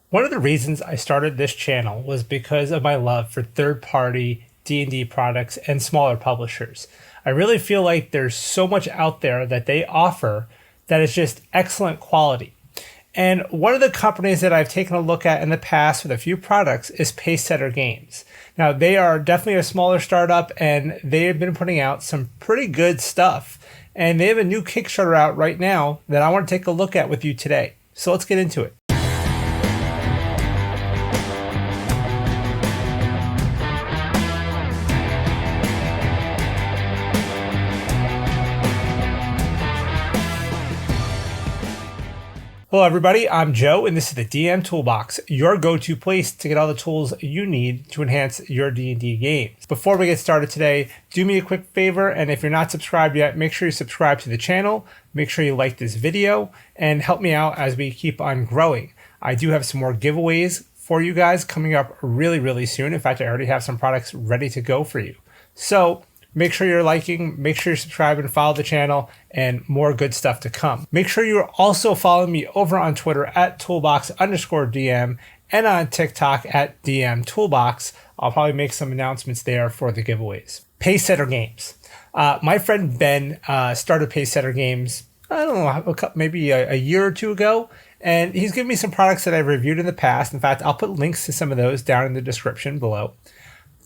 One of the reasons I started this channel was because of my love for third-party D&D products and smaller publishers. I really feel like there's so much out there that they offer that is just excellent quality. And one of the companies that I've taken a look at in the past with a few products is Pacesetter Games. Now, they are definitely a smaller startup, and they have been putting out some pretty good stuff. And they have a new Kickstarter out right now that I want to take a look at with you today. So let's get into it. Hello everybody, I'm Joe and this is the DM Toolbox, your go-to place to get all the tools you need to enhance your D&D games. Before we get started today, do me a quick favor, and if you're not subscribed yet, make sure you subscribe to the channel, make sure you like this video, and help me out as we keep on growing. I do have some more giveaways for you guys coming up really soon. In fact, I already have some products ready to go for you. So make sure you're liking, make sure you're subscribing and follow the channel, and more good stuff to come. Make sure you're also following me over on Twitter at toolbox_DM and on TikTok at DM Toolbox. I'll probably make some announcements there for the giveaways. Pacesetter Games. My friend Ben started Pacesetter Games, I don't know, maybe a year or two ago, and he's given me some products that I've reviewed in the past. In fact, I'll put links to some of those down in the description below.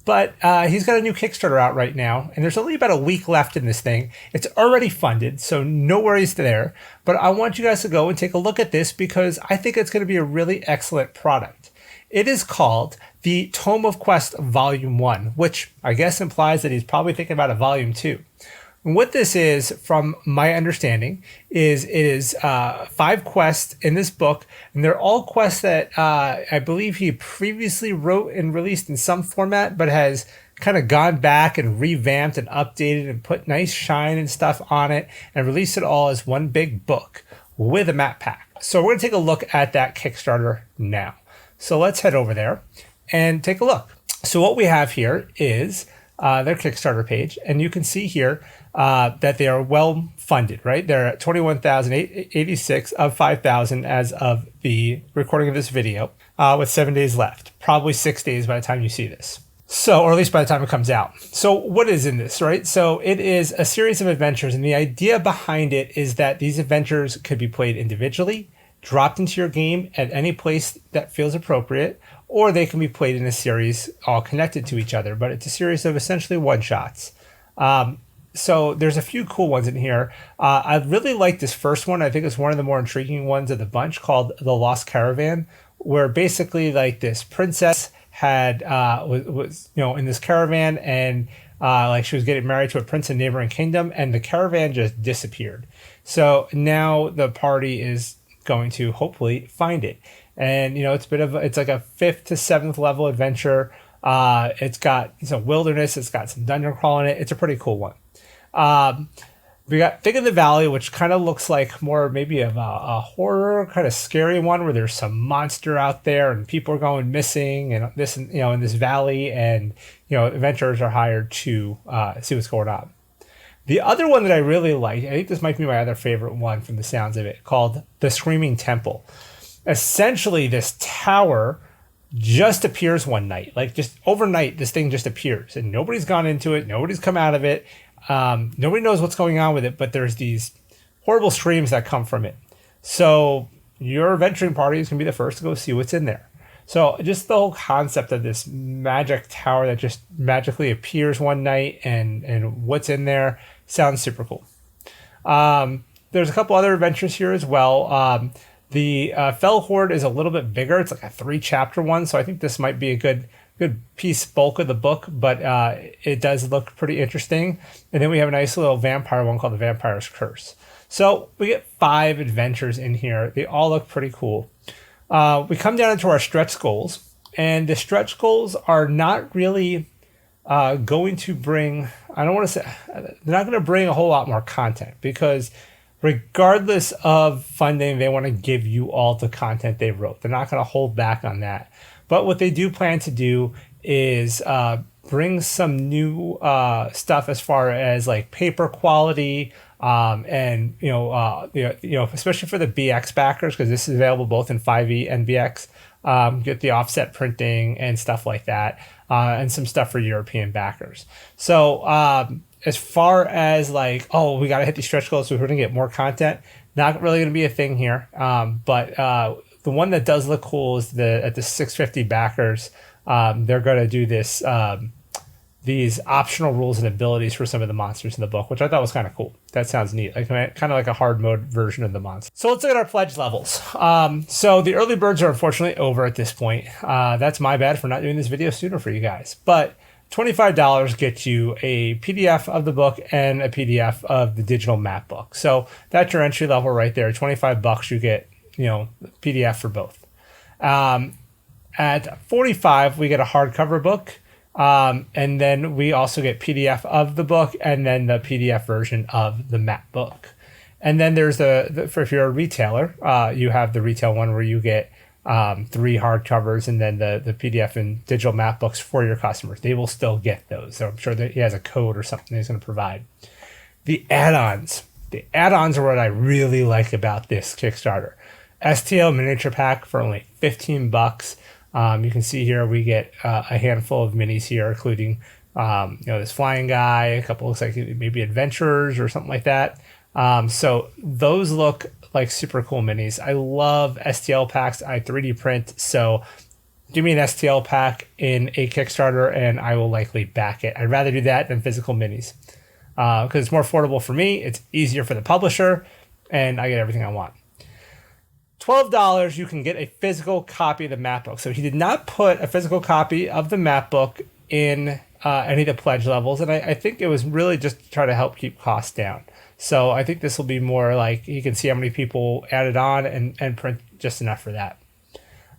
But he's got a new Kickstarter out right now, and there's only about a week left in this thing. It's already funded, so no worries there. But I want you guys to go and take a look at this because I think it's going to be a really excellent product. It is called the Tome of Quests Volume 1, which I guess implies that he's probably thinking about a Volume 2. And what this is, from my understanding, is it is 5 quests in this book, and they're all quests that I believe he previously wrote and released in some format, but has kind of gone back and revamped and updated and put nice shine and stuff on it and released it all as one big book with a map pack. So we're going to take a look at that Kickstarter now. So let's head over there and take a look. So what we have here is their Kickstarter page, and you can see here that they are well funded, right? They're at $21,086 of 5,000 as of the recording of this video, with 7 days left, probably 6 days by the time you see this. So, or at least by the time it comes out. So what is in this, right? So it is a series of adventures, and the idea behind it is that these adventures could be played individually, dropped into your game at any place that feels appropriate, or they can be played in a series all connected to each other, but it's a series of essentially one-shots. So there's a few cool ones in here. I really like this first one. I think it's one of the more intriguing ones of the bunch, called The Lost Caravan, where basically like this princess had was in this caravan, and like she was getting married to a prince in a neighboring kingdom, and the caravan just disappeared. So now the party is going to hopefully find it. And it's like a 5th to 7th level adventure. It's got some wilderness, it's got some dungeon crawl in it. It's a pretty cool one. We got Thing in the Valley, which kind of looks like more maybe of a horror, kind of scary one, where there's some monster out there and people are going missing, and this, in this valley, and adventurers are hired to see what's going on. The other one that I really like, I think this might be my other favorite one from the sounds of it, called The Screaming Temple. Essentially, this tower just appears one night. Like, just overnight, this thing just appears, and nobody's gone into it, nobody's come out of it. Nobody knows what's going on with it, but there's these horrible screams that come from it. So your adventuring party is going to be the first to go see what's in there. So just the whole concept of this magic tower that just magically appears one night and what's in there sounds super cool. There's a couple other adventures here as well. The Fell Horde is a little bit bigger. It's like a 3-chapter one, so I think this might be a good piece bulk of the book, but it does look pretty interesting. And then we have a nice little vampire one called The Vampire's Curse. So we get 5 adventures in here. They all look pretty cool. We come down into our stretch goals, and the stretch goals are not really going to bring, I don't want to say, they're not going to bring a whole lot more content, because regardless of funding, they want to give you all the content they wrote. They're not going to hold back on that. But what they do plan to do is bring some new stuff as far as like paper quality, and especially for the BX backers, because this is available both in 5e and BX. get the offset printing and stuff like that, and some stuff for European backers. So as far as like, oh, we got to hit these stretch goals so we're going to get more content, not really going to be a thing here. But the one that does look cool is at the 650 backers, they're going to do this these optional rules and abilities for some of the monsters in the book, which I thought was kind of cool. That sounds neat, like kind of like a hard mode version of the monster. So let's look at our pledge levels. So the early birds are unfortunately over at this point. That's my bad for not doing this video sooner for you guys. But $25 gets you a PDF of the book and a PDF of the digital map book. So that's your entry level right there. $25, you get, PDF for both. At $45, we get a hardcover book. And then we also get PDF of the book and then the PDF version of the map book. And then there's if you're a retailer, you have the retail one where you get 3 hardcovers and then the PDF and digital map books for your customers. They will still get those. So I'm sure that he has a code or something he's going to provide. The add-ons. The add-ons are what I really like about this Kickstarter. STL miniature pack for only $15. You can see here we get a handful of minis here, including this flying guy, a couple looks like maybe adventurers or something like that. So those look like super cool minis. I love STL packs. I 3D print, so give me an STL pack in a Kickstarter and I will likely back it. I'd rather do that than physical minis because it's more affordable for me. It's easier for the publisher and I get everything I want. $12, you can get a physical copy of the map book. So he did not put a physical copy of the map book in any of the pledge levels. And I think it was really just to try to help keep costs down. So I think this will be more like you can see how many people added on and print just enough for that.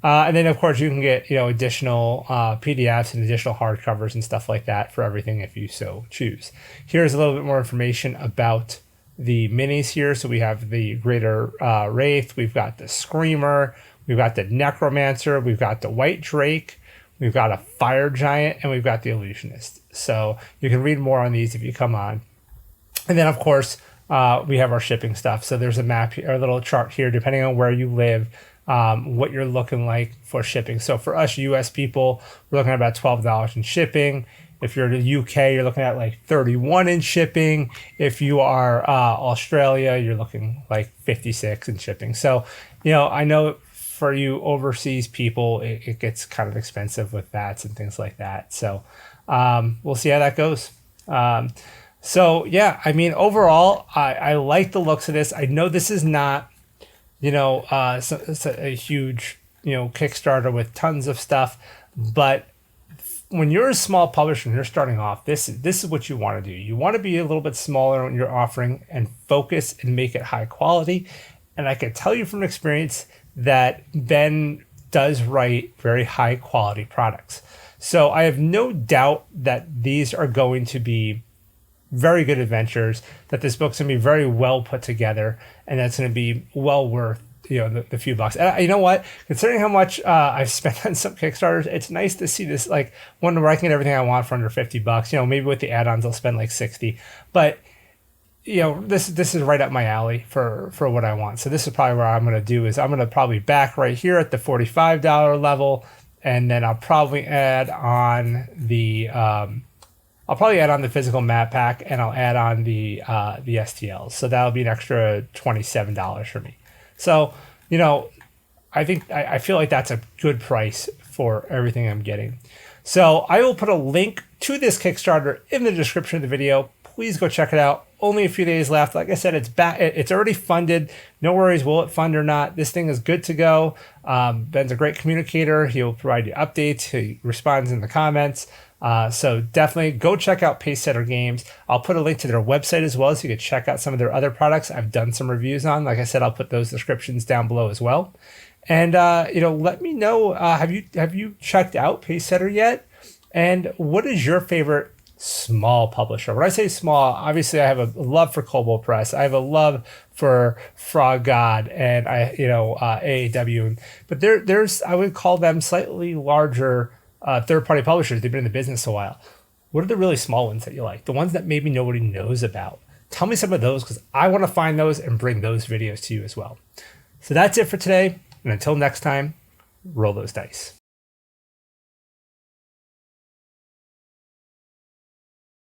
And then, of course, you can get additional PDFs and additional hardcovers and stuff like that for everything if you so choose. Here's a little bit more information about the minis here. So we have the Greater Wraith, we've got the Screamer, we've got the Necromancer, we've got the White Drake, we've got a Fire Giant, and we've got the Illusionist. So you can read more on these if you come on. And then, of course, we have our shipping stuff. So there's a map, or a little chart here, depending on where you live, what you're looking like for shipping. So for us US people, we're looking at about $12 in shipping. If you're in the UK, you're looking at like 31 in shipping. If you are Australia, you're looking like 56 in shipping. So, I know for you overseas people, it gets kind of expensive with VATs and things like that. So we'll see how that goes. So yeah, I mean, overall, I like the looks of this. I know this is not, it's a huge, Kickstarter with tons of stuff, but when you're a small publisher and you're starting off, this is what you want to do. You want to be a little bit smaller when you're offering and focus and make it high quality. And I can tell you from experience that Ben does write very high quality products. So I have no doubt that these are going to be very good adventures, that this book's going to be very well put together, and that's going to be well worth the few bucks. And you know what? Considering how much I've spent on some Kickstarters, it's nice to see this like one where I can get everything I want for under $50. Maybe with the add-ons I'll spend like $60. But this is right up my alley for what I want. So this is probably what I'm going to do is I'm going to probably back right here at the $45 level, and then I'll probably add on the physical map pack, and I'll add on the STLs. So that'll be an extra $27 for me. So, I feel like that's a good price for everything I'm getting. So I will put a link to this Kickstarter in the description of the video. Please go check it out. Only a few days left. Like I said, it's already funded. No worries, will it fund or not? This thing is good to go. Ben's a great communicator. He'll provide you updates. He responds in the comments. So definitely go check out Pacesetter Games. I'll put a link to their website as well, so you can check out some of their other products I've done some reviews on. Like I said, I'll put those descriptions down below as well. And let me know, have you checked out Pacesetter yet? And what is your favorite small publisher? When I say small, obviously I have a love for Kobold Press. I have a love for Frog God and AAW. But there's I would call them slightly larger third-party publishers. They've been in the business a while. What are the really small ones that you like? The ones that maybe nobody knows about. Tell me some of those, because I want to find those and bring those videos to you as well. So that's it for today. And until next time, roll those dice.